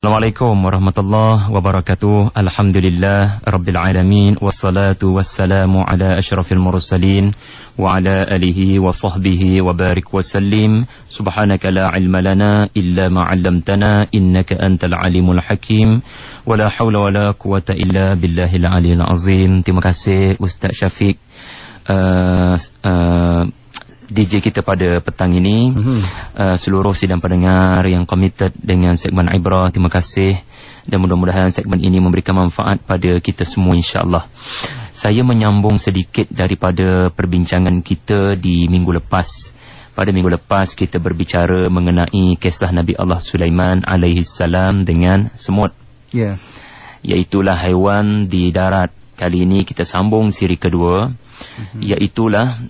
Assalamualaikum warahmatullahi wabarakatuh. Alhamdulillah rabbil alamin, wassalatu wassalamu ala asyrafil mursalin wa ala alihi wa sahbihi wa barik wa sallim. Subhanaka la ilma lana illa ma 'allamtana innaka antal alimul hakim. Wa la haula wa la quwata illa billahil aliyil azim. Terima kasih Ustaz Syafiq, DJ kita pada petang ini. Seluruh sidang pendengar yang komited dengan segmen Ibrah, terima kasih, dan mudah-mudahan segmen ini memberikan manfaat pada kita semua insya-Allah. Saya menyambung sedikit daripada perbincangan kita di minggu lepas. Pada minggu lepas kita berbicara mengenai kisah Nabi Allah Sulaiman alaihi salam dengan semut. Ya. Iaitulah haiwan di darat. Kali ini kita sambung siri kedua. Iaitulah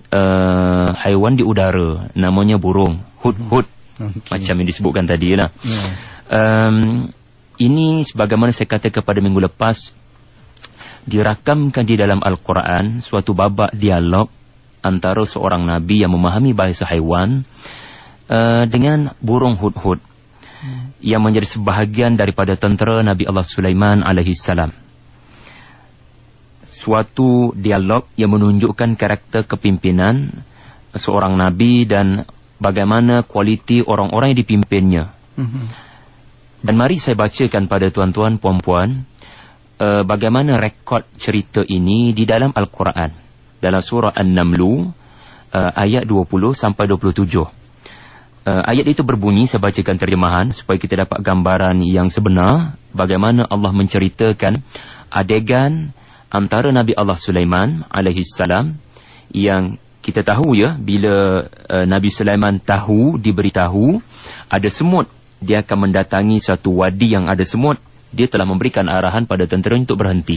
haiwan di udara, namanya burung hud-hud. Macam yang disebutkan tadi lah. Ini sebagaimana saya katakan pada minggu lepas, dirakamkan di dalam Al-Quran suatu babak dialog antara seorang Nabi yang memahami bahasa haiwan dengan burung hud-hud yang menjadi sebahagian daripada tentera Nabi Allah Sulaiman alaihi salam. Suatu dialog yang menunjukkan karakter kepimpinan seorang Nabi dan bagaimana kualiti orang-orang yang dipimpinnya. Dan mari saya bacakan pada tuan-tuan, puan-puan, bagaimana rekod cerita ini di dalam Al-Quran. Dalam surah An-Namlu, ayat 20 sampai 27. Ayat itu berbunyi, saya bacakan terjemahan supaya kita dapat gambaran yang sebenar bagaimana Allah menceritakan adegan antara Nabi Allah Sulaiman alaihi salam, yang kita tahu ya, bila Nabi Sulaiman diberitahu ada semut, dia akan mendatangi suatu wadi yang ada semut. Dia telah memberikan arahan pada tentera untuk berhenti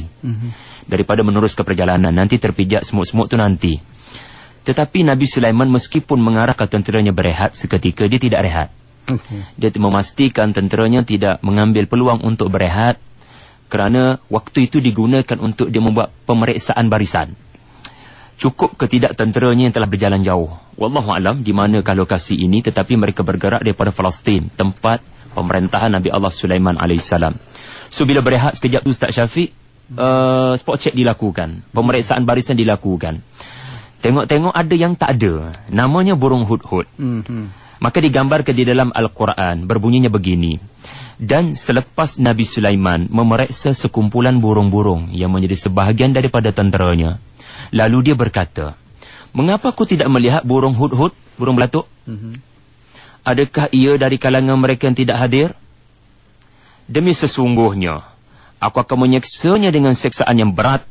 daripada meneruskan perjalanan, nanti terpijak semut-semut tu nanti. Tetapi Nabi Sulaiman meskipun mengarahkan tenteranya berehat, seketika dia tidak rehat. Dia memastikan tenteranya tidak mengambil peluang untuk berehat, kerana waktu itu digunakan untuk dia membuat pemeriksaan barisan. Cukup ke tidak tenteranya yang telah berjalan jauh. Wallahualam di manakah lokasi ini, tetapi mereka bergerak daripada Palestin, tempat pemerintahan Nabi Allah Sulaiman AS. So bila berehat sekejap tu Ustaz Syafiq, spot check dilakukan, pemeriksaan barisan dilakukan. Tengok-tengok ada yang tak ada, namanya burung hud-hud. Maka digambarkan di dalam Al-Quran, berbunyinya begini. Dan selepas Nabi Sulaiman memeriksa sekumpulan burung-burung yang menjadi sebahagian daripada tenteranya, lalu dia berkata, mengapa aku tidak melihat burung hud-hud, burung belatuk? Adakah ia dari kalangan mereka yang tidak hadir? Demi sesungguhnya, aku akan menyeksanya dengan seksaan yang berat,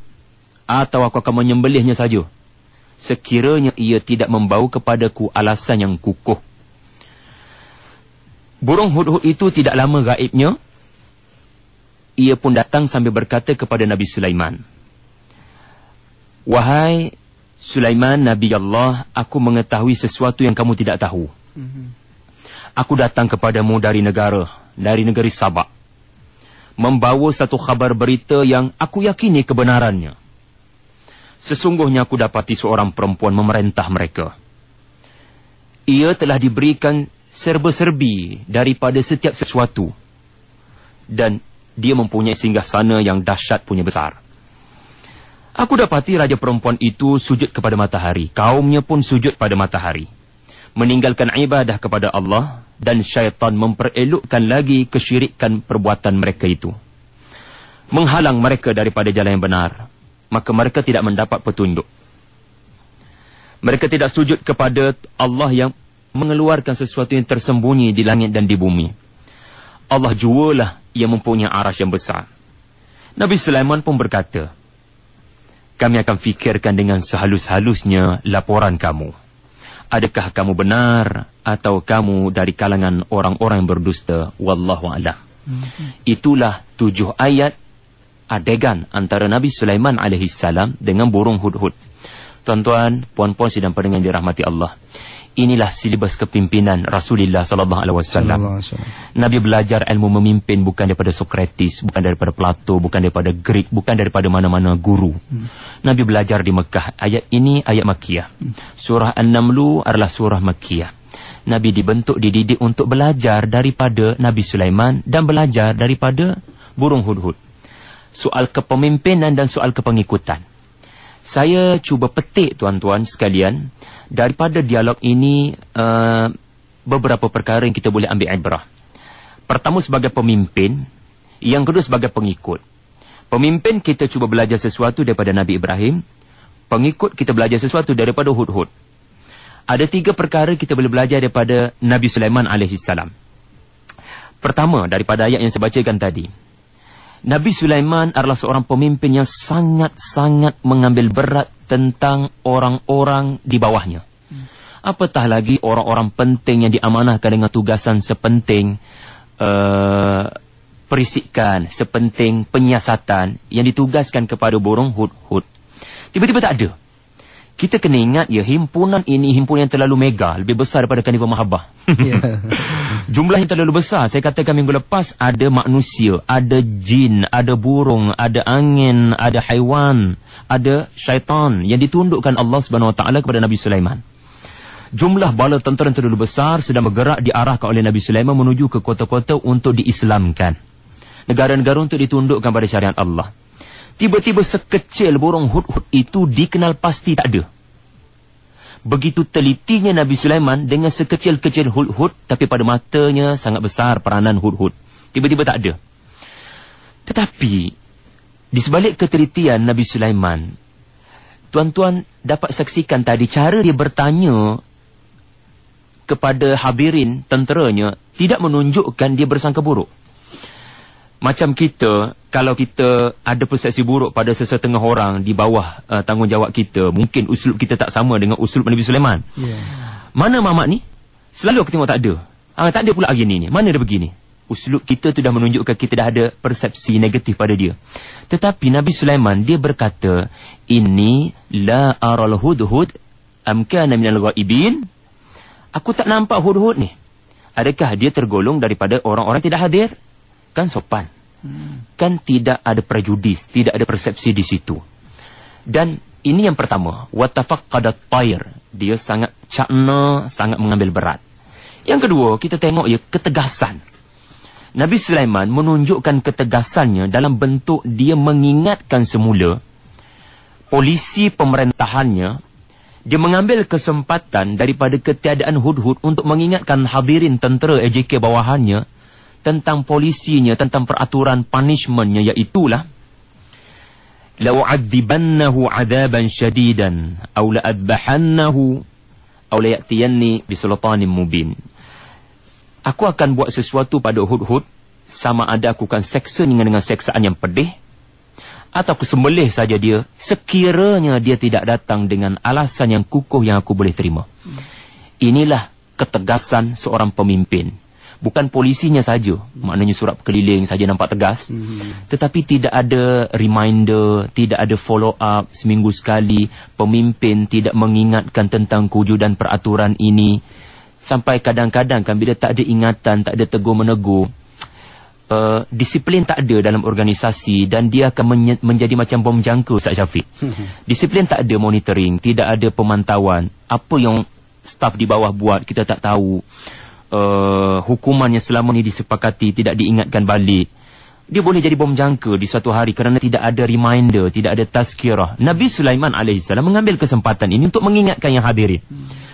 atau aku akan menyembelihnya saja, sekiranya ia tidak membawa kepadaku alasan yang kukuh. Burung hud-hud itu tidak lama gaibnya. Ia pun datang sambil berkata kepada Nabi Sulaiman, wahai Sulaiman, Nabi Allah, aku mengetahui sesuatu yang kamu tidak tahu. Aku datang kepadamu dari negeri Sabak, membawa satu khabar berita yang aku yakini kebenarannya. Sesungguhnya aku dapati seorang perempuan memerintah mereka. Ia telah diberikan serba-serbi daripada setiap sesuatu, dan dia mempunyai singgahsana yang dahsyat punya besar. Aku dapati raja perempuan itu sujud kepada matahari, kaumnya pun sujud pada matahari, meninggalkan ibadah kepada Allah, dan syaitan memperelokkan lagi kesyirikan perbuatan mereka itu, menghalang mereka daripada jalan yang benar. Maka mereka tidak mendapat petunjuk. Mereka tidak sujud kepada Allah yang mengeluarkan sesuatu yang tersembunyi di langit dan di bumi. Allah jualah yang mempunyai arasy yang besar. Nabi Sulaiman pun berkata, kami akan fikirkan dengan sehalus-halusnya laporan kamu. Adakah kamu benar atau kamu dari kalangan orang-orang yang berdusta? Wallahu a'lam. Itulah 7 ayat adegan antara Nabi Sulaiman alaihissalam dengan burung hud-hud. Tuan-tuan, puan-puan sidang pendengar yang dirahmati Allah, inilah silibus kepimpinan Rasulullah SAW. Nabi belajar ilmu memimpin bukan daripada Sokrates, bukan daripada Plato, bukan daripada Greek, bukan daripada mana-mana guru. Nabi belajar di Mekah. Ayat ini ayat Makkiyah. Surah An-Namlu adalah surah Makkiyah. Nabi dibentuk, dididik untuk belajar daripada Nabi Sulaiman dan belajar daripada burung hudhud. Soal kepemimpinan dan soal kepengikutan. Saya cuba petik tuan-tuan sekalian, daripada dialog ini beberapa perkara yang kita boleh ambil ibrah. Pertama sebagai pemimpin, yang kedua sebagai pengikut. Pemimpin kita cuba belajar sesuatu daripada Nabi Ibrahim, pengikut kita belajar sesuatu daripada hudhud. Ada 3 perkara kita boleh belajar daripada Nabi Sulaiman AS. Pertama, daripada ayat yang saya bacakan tadi. Nabi Sulaiman adalah seorang pemimpin yang sangat-sangat mengambil berat tentang orang-orang di bawahnya. Apatah lagi orang-orang penting yang diamanahkan dengan tugasan sepenting perisikan, sepenting penyiasatan yang ditugaskan kepada burung hudhud. Tiba-tiba tak ada. Kita kena ingat ya, himpunan ini himpunan yang terlalu mega, lebih besar daripada Karnival Mahabbah. Jumlah yang terlalu besar. Saya katakan minggu lepas, ada manusia, ada jin, ada burung, ada angin, ada haiwan, ada syaitan yang ditundukkan Allah SWT kepada Nabi Sulaiman. Jumlah bala tentera yang terlalu besar sedang bergerak diarahkan oleh Nabi Sulaiman menuju ke kota-kota untuk diislamkan. Negara-negara untuk ditundukkan pada syariat Allah. Tiba-tiba sekecil burung hudhud itu dikenal pasti tak ada. Begitu telitinya Nabi Sulaiman dengan sekecil-kecil hudhud, tapi pada matanya sangat besar peranan hudhud. Tiba-tiba tak ada. Tetapi di sebalik ketelitian Nabi Sulaiman, tuan-tuan dapat saksikan tadi cara dia bertanya kepada hadirin tenteranya tidak menunjukkan dia bersangka buruk. Macam kita, kalau kita ada persepsi buruk pada sesetengah orang di bawah tanggungjawab kita, mungkin uslub kita tak sama dengan uslub Nabi Sulaiman. Mana Mamat ni? Selalu aku tengok tak ada. Tak ada pula hari ni. Mana dia begini? Uslub kita tu dah menunjukkan kita dah ada persepsi negatif pada dia. Tetapi Nabi Sulaiman, dia berkata, "Inni la aral hudhud am kana minal ghaibin." Aku tak nampak hudhud ni. Adakah dia tergolong daripada orang-orang tidak hadir? Kan sopan. Kan tidak ada prejudis, tidak ada persepsi di situ. Dan ini yang pertama, watafaqqadat tayr. Dia sangat cakna, sangat mengambil berat. Yang kedua, kita tengok ya ketegasan. Nabi Sulaiman menunjukkan ketegasannya dalam bentuk dia mengingatkan semula polisi pemerintahannya. Dia mengambil kesempatan daripada ketiadaan hudhud untuk mengingatkan hadirin tentera AJK bawahannya tentang polisinya, tentang peraturan punishmentnya, iaitulah la'u'adzibannahu 'adzaban syadidan aw la'adbahannahu aw la'yatiyanni bisultanin mubin. Aku akan buat sesuatu pada hudhud, sama ada aku akan seksa dengan seksaan yang pedih, atau aku sembelih saja dia sekiranya dia tidak datang dengan alasan yang kukuh yang aku boleh terima. Inilah ketegasan seorang pemimpin. Bukan polisinya saja, maknanya surat keliling saja nampak tegas, tetapi tidak ada reminder, tidak ada follow up seminggu sekali. Pemimpin tidak mengingatkan tentang kewujudan peraturan ini. Sampai kadang-kadang kan bila tak ada ingatan, tak ada tegur-menegur, disiplin tak ada dalam organisasi dan dia akan menjadi macam bom jangka, Ustaz Syafiq. Disiplin tak ada, monitoring, tidak ada pemantauan. Apa yang staf di bawah buat kita tak tahu. Hukuman yang selama ni disepakati tidak diingatkan balik. Dia boleh jadi bom jangka di suatu hari kerana tidak ada reminder, tidak ada tazkirah. Nabi Sulaiman AS mengambil kesempatan ini untuk mengingatkan yang hadirin.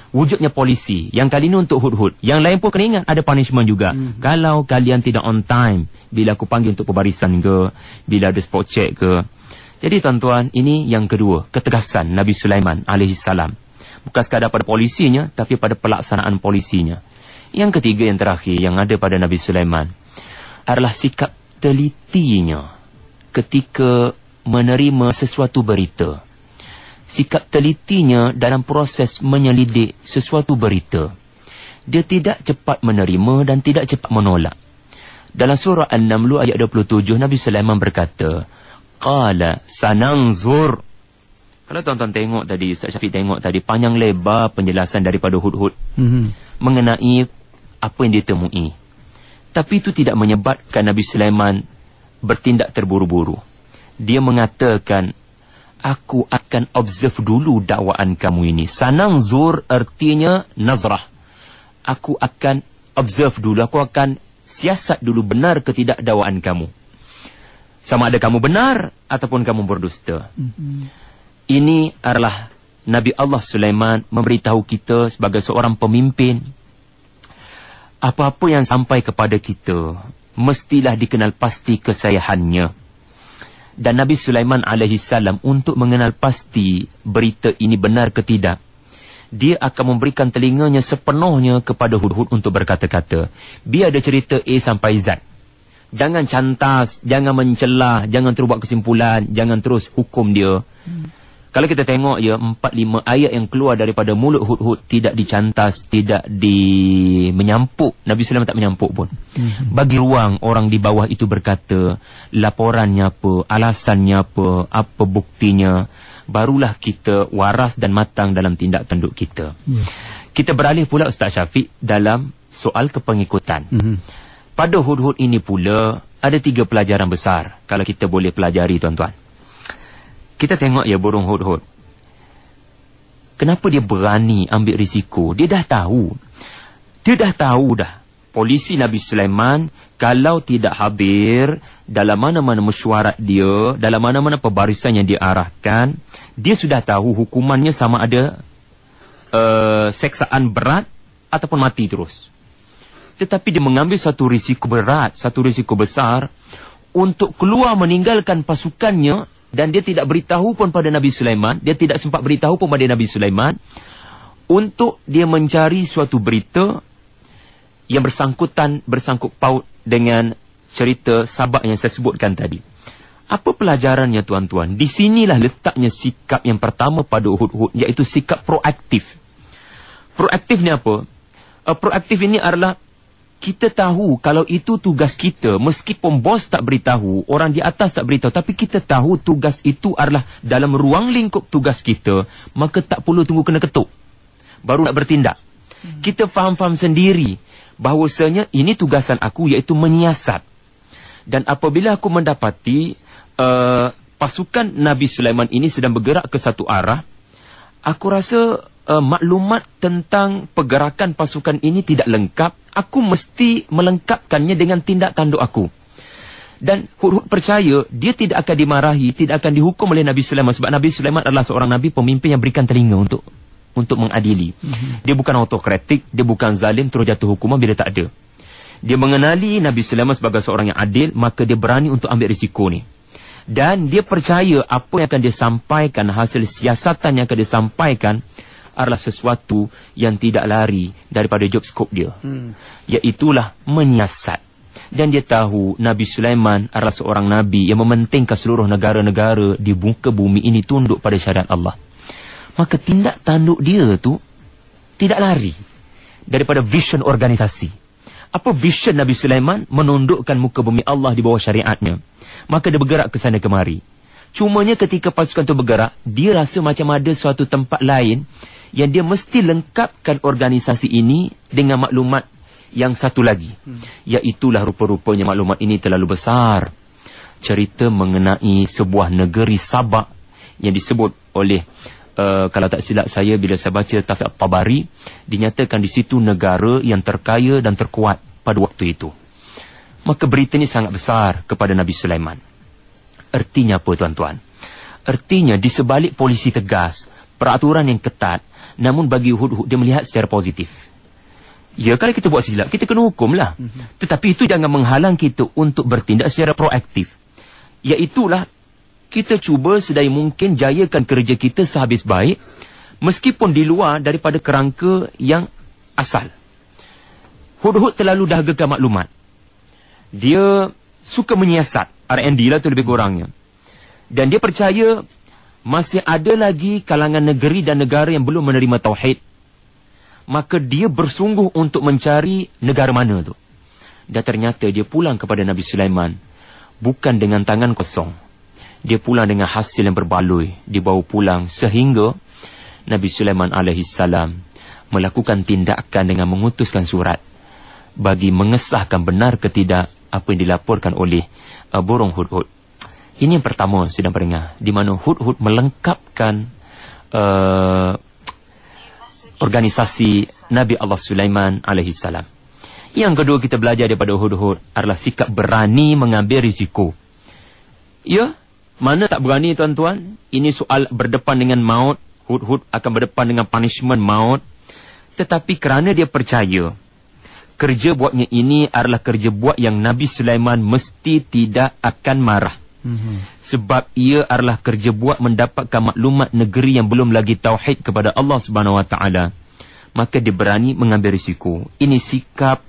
Wujudnya polisi, yang kali ini untuk hudhud. Yang lain pun kena ingat ada punishment juga. Kalau kalian tidak on time, bila aku panggil untuk pembarisan ke, bila ada spot check ke. Jadi tuan-tuan, ini yang kedua, ketegasan Nabi Sulaiman AS. Bukan sekadar pada polisinya, tapi pada pelaksanaan polisinya. Yang ketiga, yang terakhir, yang ada pada Nabi Sulaiman adalah sikap telitinya ketika menerima sesuatu berita. Sikap telitinya dalam proses menyelidik sesuatu berita. Dia tidak cepat menerima dan tidak cepat menolak. Dalam surah An-Naml ayat 27, Nabi Sulaiman berkata, "Qala sananzur." Kalau tuan-tuan tengok tadi, Ustaz Syafiq tengok tadi, panjang lebar penjelasan daripada hudhud mengenai apa yang dia temui. Tapi itu tidak menyebabkan Nabi Sulaiman bertindak terburu-buru. Dia mengatakan, aku akan observe dulu dakwaan kamu ini. Sananzur artinya nazrah. aku akan observe dulu, aku akan siasat dulu benar ke tidak dakwaan kamu. Sama ada kamu benar ataupun kamu berdusta. Ini adalah Nabi Allah Sulaiman memberitahu kita sebagai seorang pemimpin. Apa-apa yang sampai kepada kita, mestilah dikenal pasti kesahihannya. Dan Nabi Sulaiman alaihissalam untuk mengenal pasti berita ini benar ke tidak, dia akan memberikan telinganya sepenuhnya kepada hudhud untuk berkata-kata. Biar ada cerita A sampai Z. Jangan cantas, jangan mencelah, jangan terus buat kesimpulan, jangan terus hukum dia. Kalau kita tengok 4-5 ayat yang keluar daripada mulut hudhud tidak dicantas, tidak menyampuk. Nabi Sulaiman tak menyampuk pun. Bagi ruang orang di bawah itu berkata, laporannya apa, alasannya apa buktinya. Barulah kita waras dan matang dalam tindak tanduk kita. Kita beralih pula Ustaz Syafiq dalam soal kepengikutan. Pada hudhud ini pula ada 3 pelajaran besar kalau kita boleh pelajari tuan-tuan. Kita tengok burung hudhud. Kenapa dia berani ambil risiko? Dia dah tahu dah. Polisi Nabi Sulaiman kalau tidak hadir dalam mana-mana mesyuarat dia, dalam mana-mana pembarisan yang dia arahkan, dia sudah tahu hukumannya sama ada seksaan berat ataupun mati terus. Tetapi dia mengambil satu risiko berat, satu risiko besar untuk keluar meninggalkan pasukannya, dan dia tidak beritahu pun pada Nabi Sulaiman, dia tidak sempat beritahu pun pada Nabi Sulaiman, untuk dia mencari suatu berita yang bersangkut paut dengan cerita Sabak yang saya sebutkan tadi. Apa pelajarannya tuan-tuan? Di sinilah letaknya sikap yang pertama pada hudhud, iaitu sikap proaktif. Proaktif ni apa? Proaktif ini adalah kita tahu kalau itu tugas kita, meskipun bos tak beritahu, orang di atas tak beritahu, tapi kita tahu tugas itu adalah dalam ruang lingkup tugas kita, maka tak perlu tunggu kena ketuk baru nak bertindak. Kita faham-faham sendiri bahawasanya ini tugasan aku, iaitu menyiasat. Dan apabila aku mendapati pasukan Nabi Sulaiman ini sedang bergerak ke satu arah, aku rasa maklumat tentang pergerakan pasukan ini tidak lengkap, aku mesti melengkapkannya dengan tindak tanduk aku. Dan hudhud percaya dia tidak akan dimarahi, tidak akan dihukum oleh Nabi Sulaiman, sebab Nabi Sulaiman adalah seorang Nabi pemimpin yang berikan telinga untuk mengadili. Dia bukan autokratik, dia bukan zalim terus jatuh hukuman bila tak ada. Dia mengenali Nabi Sulaiman sebagai seorang yang adil, maka dia berani untuk ambil risiko ni. Dan dia percaya apa yang akan dia sampaikan, hasil siasatan yang akan dia sampaikan adalah sesuatu yang tidak lari daripada job scope dia. Iaitulah menyiasat. Dan dia tahu Nabi Sulaiman adalah seorang Nabi yang mementingkan seluruh negara-negara di muka bumi ini tunduk pada syariat Allah. Maka tindak tanduk dia tu tidak lari daripada vision organisasi. Apa vision Nabi Sulaiman? Menundukkan muka bumi Allah di bawah syariatnya. Maka dia bergerak ke sana kemari. Cumanya ketika pasukan itu bergerak, dia rasa macam ada suatu tempat lain yang dia mesti lengkapkan organisasi ini dengan maklumat yang satu lagi. Iaitulah rupa-rupanya maklumat ini terlalu besar. Cerita mengenai sebuah negeri Sabak yang disebut oleh, kalau tak silap saya bila saya baca Tafsir Tabari, dinyatakan di situ negara yang terkaya dan terkuat pada waktu itu. Maka berita ini sangat besar kepada Nabi Sulaiman. Artinya apa tuan-tuan? Artinya di sebalik polisi tegas, peraturan yang ketat, namun bagi hudhud dia melihat secara positif. Ya, kalau kita buat silap, kita kena hukum lah. Tetapi itu jangan menghalang kita untuk bertindak secara proaktif. Iaitulah kita cuba sedaya mungkin jayakan kerja kita sehabis baik, meskipun di luar daripada kerangka yang asal. Hudhud terlalu dahagakan maklumat. Dia suka menyiasat, R&D lah tu lebih kurangnya. Dan dia percaya masih ada lagi kalangan negeri dan negara yang belum menerima tauhid. Maka dia bersungguh untuk mencari negara mana tu. Dan ternyata dia pulang kepada Nabi Sulaiman bukan dengan tangan kosong. Dia pulang dengan hasil yang berbaloi. Dibawa pulang sehingga Nabi Sulaiman alaihissalam melakukan tindakan dengan mengutuskan surat bagi mengesahkan benar ke tidak apa yang dilaporkan oleh burung hudhud. Ini yang pertama sedang peringat, di mana hudhud melengkapkan organisasi Nabi Allah Sulaiman alaihissalam. Yang kedua kita belajar daripada hudhud adalah sikap berani mengambil risiko. Ya, mana tak berani tuan-tuan? Ini soal berdepan dengan maut. Hudhud akan berdepan dengan punishment maut. Tetapi kerana dia percaya kerja buatnya ini adalah kerja buat yang Nabi Sulaiman mesti tidak akan marah. Sebab ia adalah kerja buat mendapatkan maklumat negeri yang belum lagi tauhid kepada Allah Subhanahu Wa Taala. Maka dia berani mengambil risiko. Ini sikap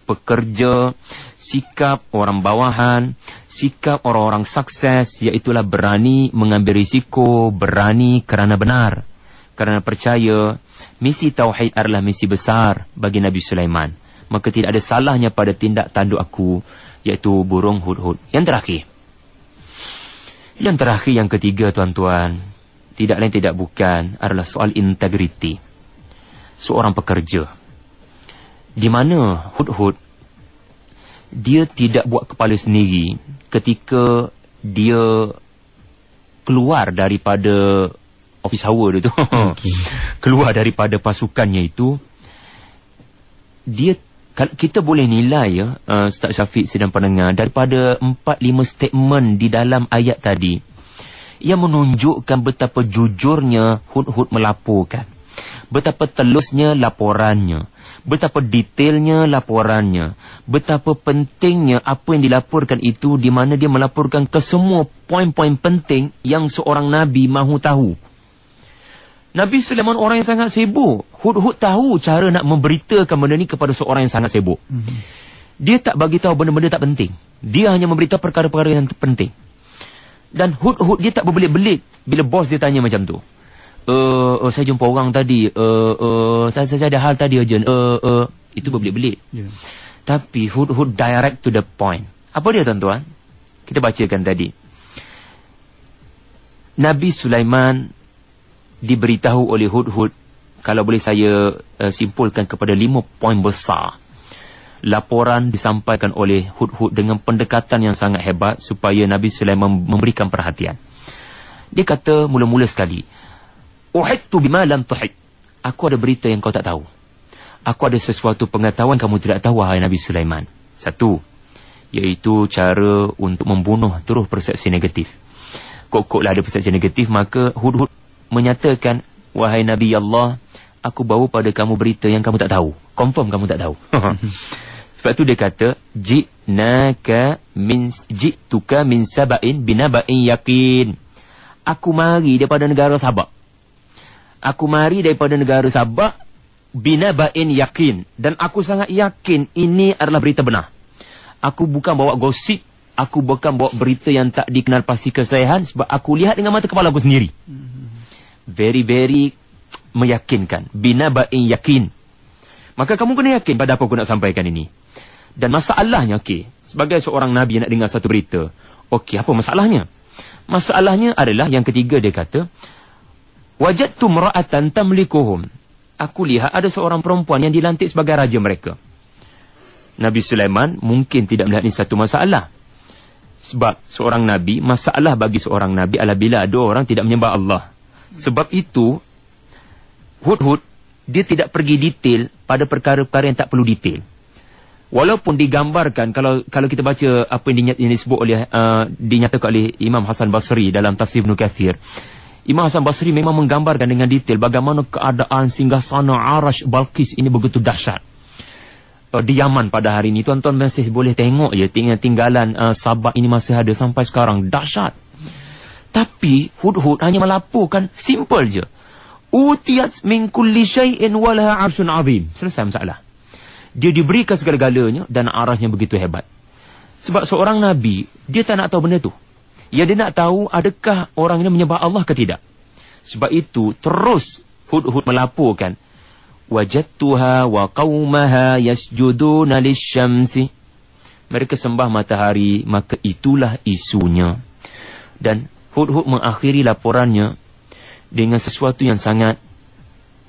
pekerja, sikap orang bawahan, sikap orang-orang sukses, iaitulah berani mengambil risiko, berani kerana benar. Kerana percaya misi tauhid adalah misi besar bagi Nabi Sulaiman. Maka tidak ada salahnya pada tindak tanduk aku, iaitu burung hudhud. Yang terakhir, yang ketiga tuan-tuan, tidak lain tidak bukan adalah soal integriti seorang pekerja. Di mana hudhud dia tidak buat kepala sendiri ketika dia keluar daripada office hour dia tu. Keluar daripada pasukannya itu, dia, kita boleh nilai ya, Ustaz Syafiq sedang pendengar, daripada 4-5 statement di dalam ayat tadi yang menunjukkan betapa jujurnya hudhud melaporkan, betapa telusnya laporannya, betapa detailnya laporannya, betapa pentingnya apa yang dilaporkan itu, di mana dia melaporkan ke semua poin-poin penting yang seorang Nabi mahu tahu. Nabi Sulaiman orang yang sangat sibuk. Hudhud tahu cara nak memberitakan benda ni kepada seorang yang sangat sibuk. Dia tak bagi tahu benda-benda tak penting. Dia hanya memberitahu perkara-perkara yang penting. Dan hudhud dia tak berbelit-belit bila bos dia tanya macam tu. Saya jumpa orang tadi. Saya ada hal tadi urgent. Itu berbelit-belit. Tapi hudhud direct to the point. Apa dia tuan-tuan? Kita bacakan tadi. Nabi Sulaiman diberitahu oleh hudhud, kalau boleh saya simpulkan kepada 5 poin besar. Laporan disampaikan oleh hudhud dengan pendekatan yang sangat hebat supaya Nabi Sulaiman memberikan perhatian. Dia kata mula-mula sekali, uhidtu bima lam tuhid. Aku ada berita yang kau tak tahu. Aku ada sesuatu pengetahuan kamu tidak tahu, wahai Nabi Sulaiman. Satu, iaitu cara untuk membunuh terus persepsi negatif. Kok-koklah ada persepsi negatif, maka hudhud menyatakan, wahai Nabi Allah, aku bawa pada kamu berita yang kamu tak tahu. Confirm kamu tak tahu. Sebab tu dia kata, ji'tuka min saba'in binaba'in yakin. Aku mari daripada negara Sabak. Aku mari daripada negara Sabak binaba'in yakin. Dan aku sangat yakin ini adalah berita benar. Aku bukan bawa gosip. Aku bukan bawa berita yang tak dikenal pasti kesahihan. Sebab aku lihat dengan mata kepala aku sendiri. Very, very meyakinkan. Binaba'in yakin. Maka kamu kena yakin pada apa aku nak sampaikan ini. Dan masalahnya, sebagai seorang Nabi yang nak dengar satu berita. Apa masalahnya? Masalahnya adalah yang ketiga, dia kata, wajadtu mra'atan tamlikuhum. Aku lihat ada seorang perempuan yang dilantik sebagai raja mereka. Nabi Sulaiman mungkin tidak melihat ini satu masalah. Sebab seorang Nabi, masalah bagi seorang Nabi adalah bila ada orang tidak menyembah Allah. Sebab itu, hudhud, dia tidak pergi detail pada perkara-perkara yang tak perlu detail. Walaupun digambarkan, kalau kita baca apa yang disebut oleh, dinyatakan oleh Imam Hasan Basri dalam Tafsir Ibn Kathir. Imam Hasan Basri memang menggambarkan dengan detail bagaimana keadaan singgasana Arash Balqis ini begitu dahsyat. Di Yaman pada hari ini, tuan-tuan masih boleh tengok je tinggalan Sabak ini masih ada sampai sekarang. Dahsyat. Tapi hudhud hanya melaporkan simple je. Utiyat min kulli syai'in walaha 'arsyun 'azim. Selesai masalah. Dia diberikan segala-galanya dan arahnya begitu hebat. Sebab seorang Nabi, dia tak nak tahu benda tu. Ya, dia nak tahu adakah orang ini menyembah Allah ke tidak. Sebab itu terus hudhud melaporkan, wajadtuha wa qaumaha yasjuduna lisyamsi. Mereka sembah matahari, maka itulah isunya. Dan hudhud mengakhiri laporannya dengan sesuatu yang sangat,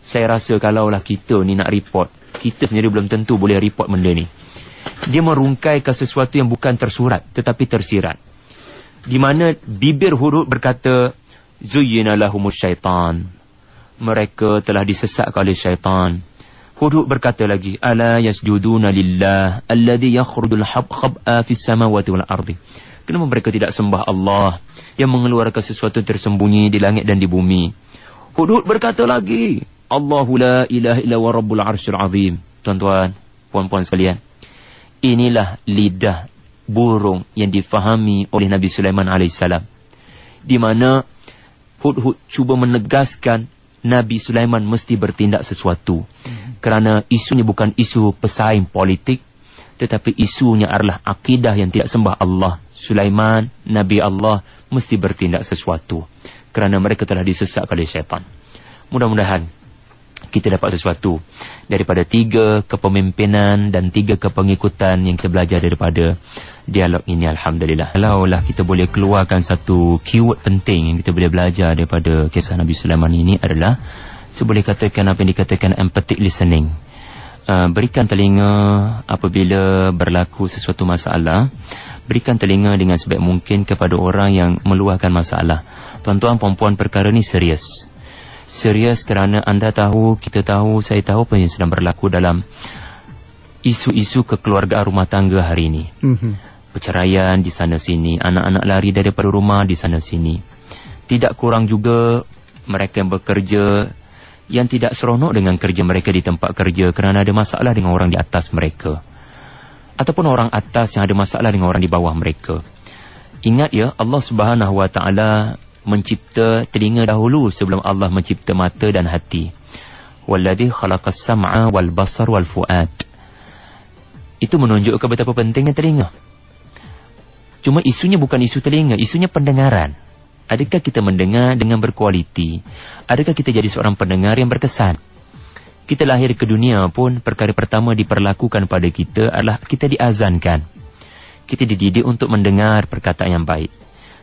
saya rasa kalaulah kita ni nak report, kita sendiri belum tentu boleh report benda ni. Dia merungkaikan sesuatu yang bukan tersurat tetapi tersirat. Di mana bibir hudhud berkata, zuyyina lahumus syaitan mereka telah disesatkan oleh syaitan. Hudhud berkata lagi, ala yasjuduna lillah alladhi yakhrudul khab'a fis samawati wal ardi. Kenapa mereka tidak sembah Allah yang mengeluarkan sesuatu tersembunyi di langit dan di bumi? Hudhud berkata lagi, Allahu la ilaha illa wa rabbul arsyil azim. Tuan-tuan, puan-puan sekalian, inilah lidah burung yang difahami oleh Nabi Sulaiman alaihissalam, di mana Hudhud cuba menegaskan Nabi Sulaiman mesti bertindak sesuatu. Kerana isunya bukan isu pesaing politik, tetapi isunya adalah akidah yang tidak sembah Allah. Sulaiman, Nabi Allah, mesti bertindak sesuatu. Kerana mereka telah disesatkan oleh syaitan. Mudah-mudahan kita dapat sesuatu daripada 3 kepemimpinan dan 3 kepengikutan yang kita belajar daripada dialog ini, alhamdulillah. Kalaulah kita boleh keluarkan satu keyword penting yang kita boleh belajar daripada kisah Nabi Sulaiman ini adalah, saya boleh katakan apa yang dikatakan empathic listening. Berikan telinga apabila berlaku sesuatu masalah. Berikan telinga dengan sebaik mungkin kepada orang yang meluahkan masalah. Tuan-tuan, puan-puan, perkara ini serius. Serius kerana anda tahu, kita tahu, saya tahu apa yang sedang berlaku dalam isu-isu kekeluargaan rumah tangga hari ini. Perceraian di sana-sini, anak-anak lari daripada rumah di sana-sini. Tidak kurang juga mereka yang bekerja yang tidak seronok dengan kerja mereka di tempat kerja kerana ada masalah dengan orang di atas mereka. Ataupun orang atas yang ada masalah dengan orang di bawah mereka. Ingat ya, Allah Subhanahu Wa Taala mencipta telinga dahulu sebelum Allah mencipta mata dan hati. Walladzi khalaqas sam'a wal basar wal fuad. Itu menunjukkan betapa pentingnya telinga. Cuma isunya bukan isu telinga, isunya pendengaran. Adakah kita mendengar dengan berkualiti? Adakah kita jadi seorang pendengar yang berkesan? Kita lahir ke dunia pun, perkara pertama diperlakukan pada kita adalah kita diazankan. Kita dididik untuk mendengar perkataan yang baik.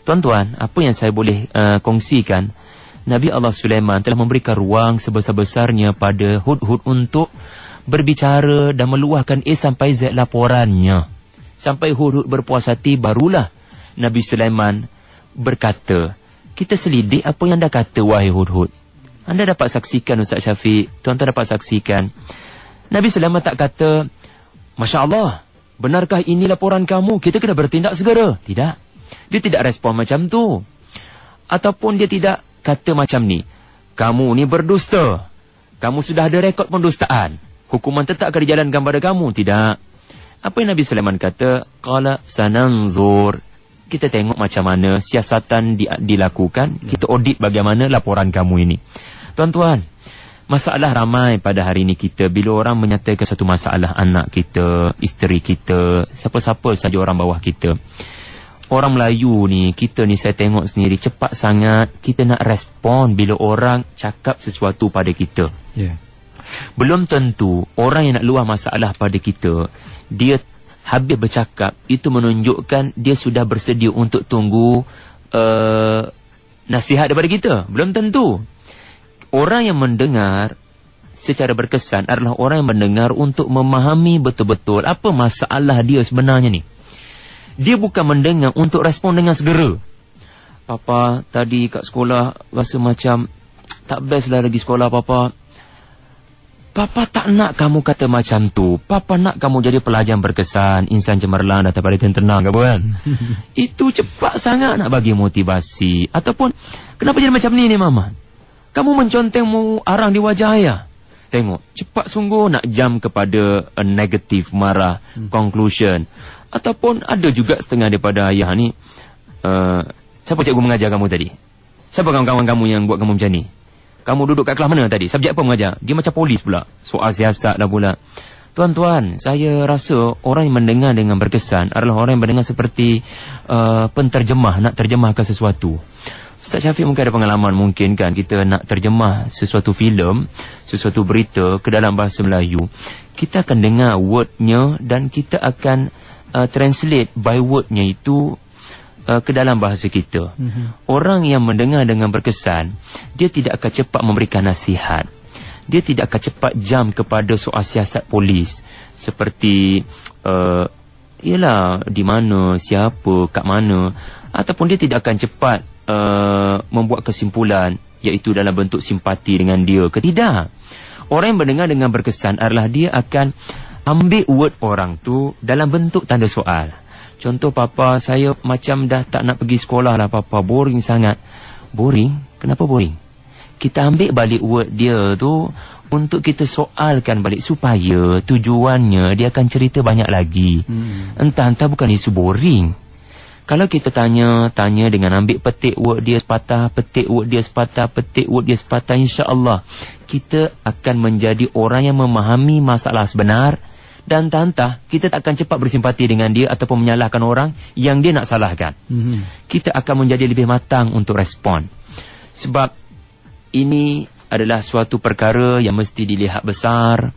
Tuan-tuan, apa yang saya boleh kongsikan, Nabi Allah Sulaiman telah memberikan ruang sebesar-besarnya pada Hudhud untuk berbicara dan meluahkan sampai Z laporannya. Sampai Hudhud berpuas hati, barulah Nabi Sulaiman berkata, kita selidik apa yang anda kata, wahai Hudhud. Anda dapat saksikan, Ustaz Syafiq, tuan-tuan dapat saksikan, Nabi Sulaiman tak kata, Masya Allah, benarkah ini laporan kamu, kita kena bertindak segera. Tidak. Dia tidak respon macam tu. Ataupun dia tidak kata macam ni, kamu ni berdusta, kamu sudah ada rekod pendustaan, hukuman tetap akan dijalankan pada kamu. Tidak. Apa yang Nabi Sulaiman kata? Qala sananzur. Kita tengok macam mana siasatan dilakukan. Kita audit bagaimana laporan kamu ini. Tuan-tuan, masalah ramai pada hari ini kita. Bila orang menyatakan satu masalah, anak kita, isteri kita, siapa-siapa saja orang bawah kita. Orang Melayu ni, kita ni saya tengok sendiri, cepat sangat kita nak respon bila orang cakap sesuatu pada kita. Belum tentu orang yang nak luah masalah pada kita, dia habis bercakap, itu menunjukkan dia sudah bersedia untuk tunggu nasihat daripada kita. Belum tentu. Orang yang mendengar secara berkesan adalah orang yang mendengar untuk memahami betul-betul apa masalah dia sebenarnya ni. Dia bukan mendengar untuk respon dengan segera. Papa, tadi kat sekolah rasa macam tak best lah lagi sekolah, Papa. Papa tak nak kamu kata macam tu. Papa nak kamu jadi pelajar berkesan, insan cemerlang, datang pada tenang ke kan? Itu cepat sangat nak bagi motivasi. Ataupun, kenapa jadi macam ni Mama? Kamu mencontengmu arang di wajah ayah. Tengok, cepat sungguh nak jam kepada negatif, marah, conclusion. Ataupun ada juga setengah daripada ayah ni, siapa cikgu mengajar kamu tadi? Siapa kawan-kawan kamu yang buat kamu macam ni? Kamu duduk kat kelas mana tadi? Subjek apa mengajar? Dia macam polis pula. Soal siasat lah pula. Tuan-tuan, saya rasa orang yang mendengar dengan berkesan adalah orang yang mendengar seperti penterjemah, nak terjemahkan sesuatu. Ustaz Syafiq mungkin ada pengalaman, mungkin kan kita nak terjemah sesuatu filem, sesuatu berita ke dalam bahasa Melayu. Kita akan dengar wordnya dan kita akan translate by wordnya itu ke dalam bahasa kita. Orang yang mendengar dengan berkesan, dia tidak akan cepat memberikan nasihat. Dia tidak akan cepat jam kepada soal siasat polis. Seperti, ialah di mana, siapa, kat mana. Ataupun dia tidak akan cepat membuat kesimpulan, iaitu dalam bentuk simpati dengan dia ke tidak. Orang yang mendengar dengan berkesan adalah dia akan ambil word orang tu dalam bentuk tanda soal. Contoh, papa saya macam dah tak nak pergi sekolah lah papa, boring sangat. Boring? Kenapa boring? Kita ambil balik word dia tu untuk kita soalkan balik supaya tujuannya dia akan cerita banyak lagi. Entah-entah bukan isu boring. Kalau kita tanya dengan ambil petik word dia sepatah, petik word dia sepatah, petik word dia sepatah, insya-Allah kita akan menjadi orang yang memahami masalah sebenar, dan entah-entah kita tak akan cepat bersimpati dengan dia ataupun menyalahkan orang yang dia nak salahkan. Kita akan menjadi lebih matang untuk respon. Sebab ini adalah suatu perkara yang mesti dilihat besar,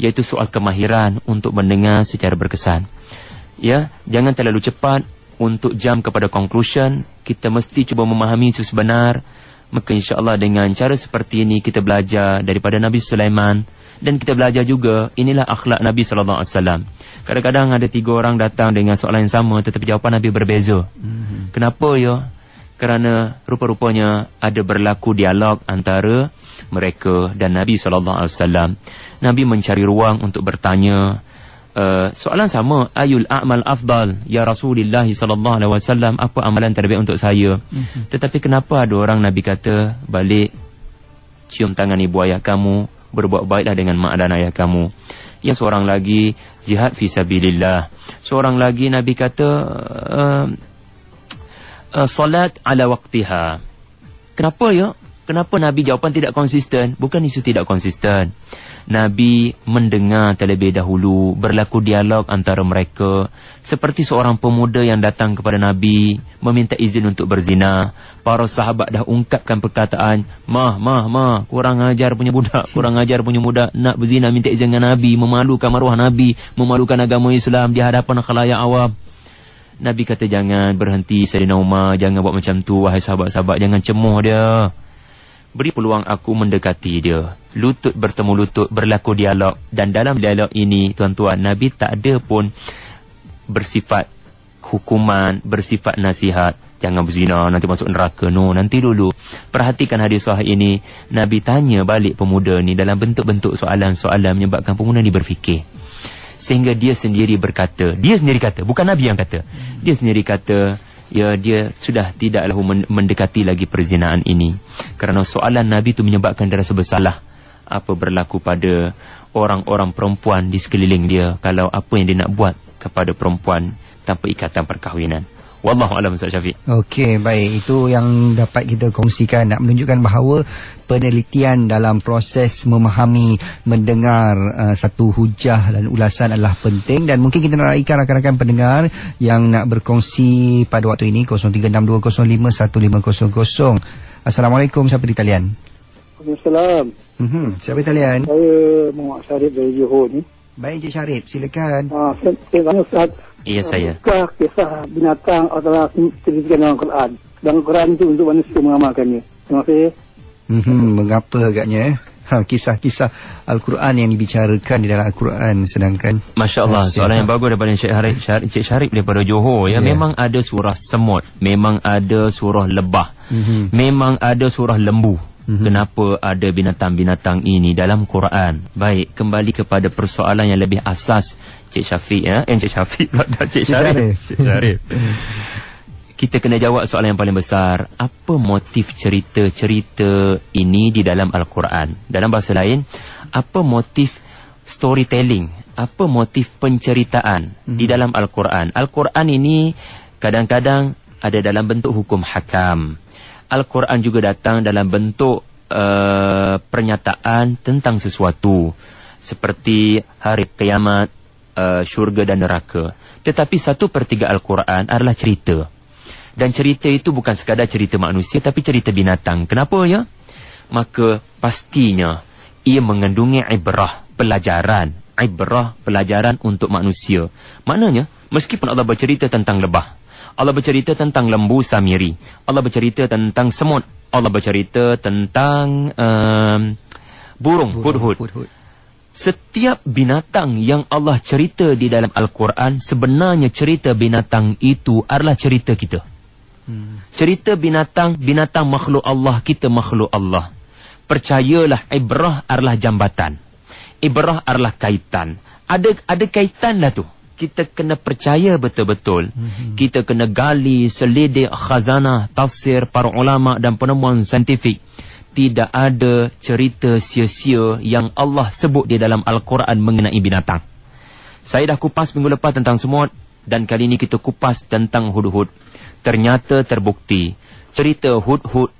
iaitu soal kemahiran untuk mendengar secara berkesan. Ya, jangan terlalu cepat untuk jump kepada conclusion. Kita mesti cuba memahami isu sebenar. Maka insya-Allah dengan cara seperti ini kita belajar daripada Nabi Sulaiman, dan kita belajar juga inilah akhlak Nabi sallallahu alaihi wasallam. Kadang-kadang ada 3 orang datang dengan soalan yang sama tetapi jawapan Nabi berbeza. Kenapa ya? Kerana rupa-rupanya ada berlaku dialog antara mereka dan Nabi sallallahu alaihi wasallam. Nabi mencari ruang untuk bertanya. Soalan sama, ayul a'mal afdal ya Rasulullah sallallahu alaihi wasallam, apa amalan terbaik untuk saya? Tetapi kenapa ada orang Nabi kata balik cium tangan ibu ayah kamu, berbuat baiklah dengan mak dan ayah kamu. Yang seorang lagi jihad fi sabilillah. Seorang lagi Nabi kata salat ala waqtiha. Kenapa ya? Kenapa Nabi jawapan tidak konsisten? Bukan isu tidak konsisten. Nabi mendengar terlebih dahulu, berlaku dialog antara mereka. Seperti seorang pemuda yang datang kepada Nabi, meminta izin untuk berzina. Para sahabat dah ungkapkan perkataan, Mah, kurang ajar punya budak, kurang ajar punya budak, nak berzina minta izin dengan Nabi, memalukan maruah Nabi, memalukan agama Islam di hadapan khalayak awam. Nabi kata, jangan berhenti Sayyidina Umar, jangan buat macam tu, wahai sahabat-sahabat, jangan cemuh dia. Beri peluang aku mendekati dia. Lutut bertemu lutut, berlaku dialog. Dan dalam dialog ini, tuan-tuan, Nabi tak ada pun bersifat hukuman, bersifat nasihat. Jangan berzina, nanti masuk neraka. No, nanti dulu. Perhatikan hadis sahih ini. Nabi tanya balik pemuda ni dalam bentuk-bentuk soalan-soalan menyebabkan pemuda ni berfikir. Sehingga dia sendiri berkata, bukan Nabi yang kata. Dia sendiri kata, ya, dia sudah tidaklah mendekati lagi perzinaan ini. Kerana soalan Nabi itu menyebabkan dia rasa bersalah apa berlaku pada orang-orang perempuan di sekeliling dia kalau apa yang dia nak buat kepada perempuan tanpa ikatan perkahwinan. Wallahu a'lam Ustaz Syafiq. Okey, baik. Itu yang dapat kita kongsikan, nak menunjukkan bahawa penelitian dalam proses memahami, mendengar satu hujah dan ulasan adalah penting. Dan mungkin kita nak raikan rakan-rakan pendengar yang nak berkongsi pada waktu ini, 0362051500. Assalamualaikum, siapa di talian? Waalaikumsalam. Siapa di talian? Saya Muhammad Syarif dari Johor ni. Baik, Encik Syarif, silakan. Saya tanya Ustaz. Iya, saya. Apakah kisah binatang adalah cerita dalam Al-Quran? Dalam Al-Quran itu untuk manusia mengamalkannya. Terima kasih. Mengapa agaknya? Kisah-kisah Al-Quran yang dibicarakan di dalam Al-Quran, sedangkan Masya Allah, soalan yang bagus daripada Encik Syarif daripada Johor. Ya, memang ada surah semut, memang ada surah lebah, memang ada surah lembu. Kenapa ada binatang-binatang ini dalam Quran? Baik, kembali kepada persoalan yang lebih asas, Cik Syafiq ya. Cik Syafiq pula, Cik Syarif. Kita kena jawab soalan yang paling besar. Apa motif cerita-cerita ini di dalam Al-Quran? Dalam bahasa lain, apa motif storytelling? Apa motif penceritaan di dalam Al-Quran? Al-Quran ini kadang-kadang ada dalam bentuk hukum hakam. Al-Quran juga datang dalam bentuk pernyataan tentang sesuatu, seperti hari kiamat, syurga dan neraka. Tetapi 1/3 Al-Quran adalah cerita. Dan cerita itu bukan sekadar cerita manusia, tapi cerita binatang. Kenapa ya? Maka pastinya ia mengandungi ibrah, pelajaran untuk manusia. Maknanya, meskipun Allah bercerita tentang lebah, Allah bercerita tentang lembu Samiri, Allah bercerita tentang semut, Allah bercerita tentang burung hudhud. Setiap binatang yang Allah cerita di dalam Al-Quran, sebenarnya cerita binatang itu adalah cerita kita. Cerita binatang, binatang makhluk Allah, kita makhluk Allah. Percayalah, ibrah adalah jambatan. Ibrah adalah kaitan. Ada kaitan lah tu. Kita kena percaya betul-betul. Kita kena gali, selidik khazanah, tafsir para ulama dan penemuan saintifik. Tidak ada cerita sia-sia yang Allah sebut di dalam Al-Quran mengenai binatang. Saya dah kupas minggu lepas tentang semut, dan kali ini kita kupas tentang hudhud. Ternyata terbukti cerita hudhud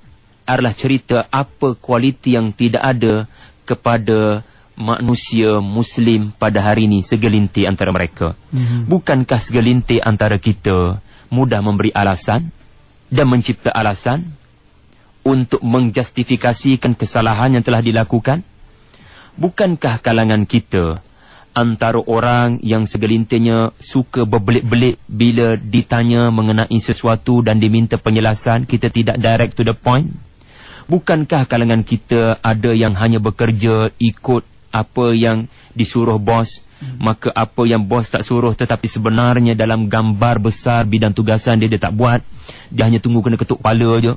adalah cerita apa kualiti yang tidak ada kepada manusia Muslim pada hari ini, segelintir antara mereka. Bukankah segelintir antara kita mudah memberi alasan dan mencipta alasan untuk menjustifikasikan kesalahan yang telah dilakukan? Bukankah kalangan kita antara orang yang segelintirnya suka berbelit-belit bila ditanya mengenai sesuatu dan diminta penjelasan, kita tidak direct to the point? Bukankah kalangan kita ada yang hanya bekerja ikut apa yang disuruh bos, maka apa yang bos tak suruh tetapi sebenarnya dalam gambar besar bidang tugasan dia tak buat, dia hanya tunggu kena ketuk kepala je?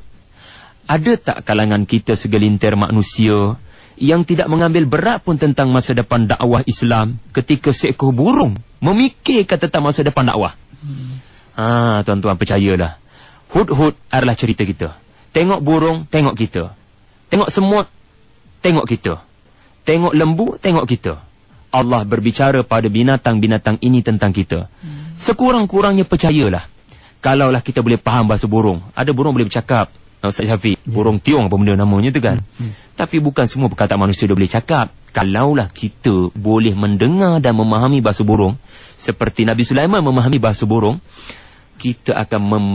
Ada tak kalangan kita segelintir manusia yang tidak mengambil berat pun tentang masa depan dakwah Islam ketika seekor burung memikirkan tentang masa depan dakwah? Tuan-tuan percayalah, hudhud adalah cerita kita. Tengok burung, tengok kita. Tengok semut, tengok kita. Tengok lembu, tengok kita. Allah berbicara pada binatang-binatang ini tentang kita. Sekurang-kurangnya percayalah. Kalaulah kita boleh faham bahasa burung. Ada burung boleh bercakap, Ustaz Syafiq, burung tiong apa benda namanya tu kan. Tapi bukan semua perkataan manusia dia boleh cakap. Kalaulah kita boleh mendengar dan memahami bahasa burung seperti Nabi Sulaiman memahami bahasa burung, kita akan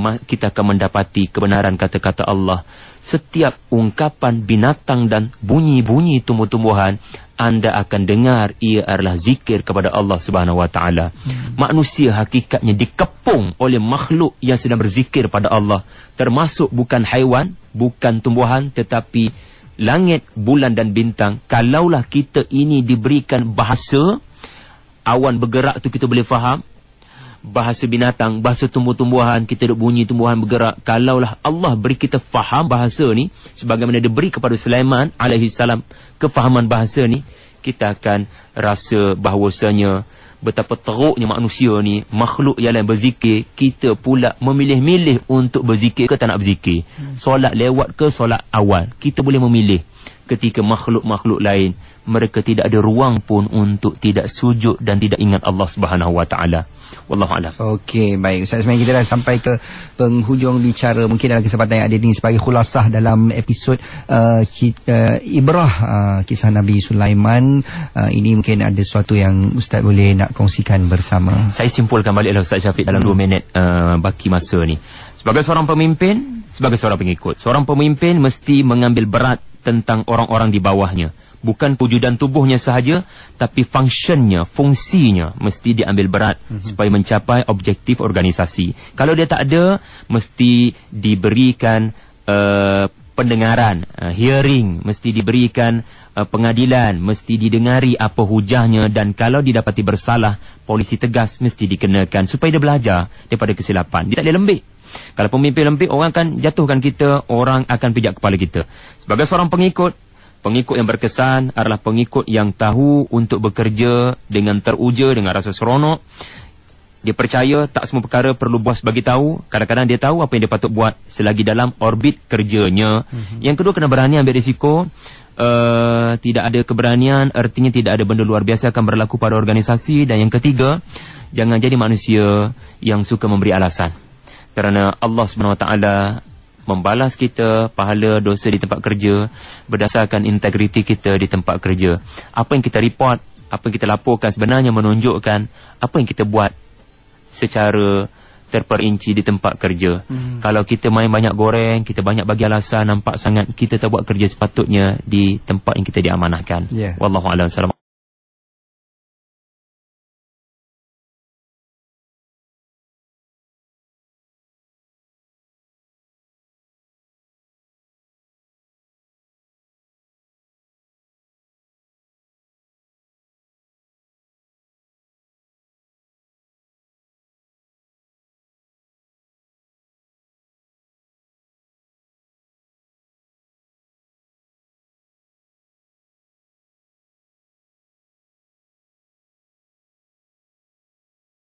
mendapati kebenaran kata-kata Allah. Setiap ungkapan binatang dan bunyi-bunyi tumbuh-tumbuhan, anda akan dengar ia adalah zikir kepada Allah Subhanahu Wa Taala. Manusia hakikatnya dikepung oleh makhluk yang sedang berzikir pada Allah, termasuk bukan haiwan, bukan tumbuhan, tetapi langit, bulan dan bintang. Kalaulah kita ini diberikan bahasa, awan bergerak tu kita boleh faham. Bahasa binatang, bahasa tumbuh-tumbuhan, kita duk bunyi tumbuhan bergerak. Kalaulah Allah beri kita faham bahasa ni, sebagaimana dia beri kepada Sulaiman alaihi salam kefahaman bahasa ni, kita akan rasa bahawasanya betapa teruknya manusia ni, makhluk yang lain berzikir, kita pula memilih-milih untuk berzikir ke tak nak berzikir. Solat lewat ke solat awal, kita boleh memilih. Ketika makhluk-makhluk lain, mereka tidak ada ruang pun untuk tidak sujud dan tidak ingat Allah Subhanahu Wa Taala. Wallahualam. Okey, baik Ustaz, sebenarnya kita dah sampai ke penghujung bicara. Mungkin dalam kesempatan yang ada ini sebagai khulasah dalam episod Ibrah, kisah Nabi Sulaiman, ini mungkin ada sesuatu yang Ustaz boleh nak kongsikan bersama. Saya simpulkan baliklah Ustaz Syafiq dalam 2 minit baki masa ni. Sebagai seorang pemimpin, sebagai seorang pengikut, seorang pemimpin mesti mengambil berat tentang orang-orang di bawahnya. Bukan wujudan tubuhnya sahaja, tapi fungsinya mesti diambil berat supaya mencapai objektif organisasi. Kalau dia tak ada, mesti diberikan pendengaran, hearing, mesti diberikan pengadilan, mesti didengari apa hujahnya, dan kalau didapati bersalah, polisi tegas mesti dikenakan supaya dia belajar daripada kesilapan. Dia tak boleh lembik. Kalau pemimpin lembik, orang akan jatuhkan kita, orang akan pijak kepala kita. Sebagai seorang pengikut yang berkesan adalah pengikut yang tahu untuk bekerja dengan teruja, dengan rasa seronok. Dia percaya tak semua perkara perlu bos bagi tahu. Kadang-kadang dia tahu apa yang dia patut buat selagi dalam orbit kerjanya. Yang kedua, kena berani ambil risiko. Tidak ada keberanian artinya tidak ada benda luar biasa akan berlaku pada organisasi. Dan yang ketiga, jangan jadi manusia yang suka memberi alasan. Kerana Allah SWT membalas kita pahala dosa di tempat kerja berdasarkan integriti kita di tempat kerja. Apa yang kita report, apa yang kita laporkan sebenarnya menunjukkan apa yang kita buat secara terperinci di tempat kerja. Kalau kita main banyak goreng, kita banyak bagi alasan, nampak sangat kita tak buat kerja sepatutnya di tempat yang kita diamanahkan. Wallahualam.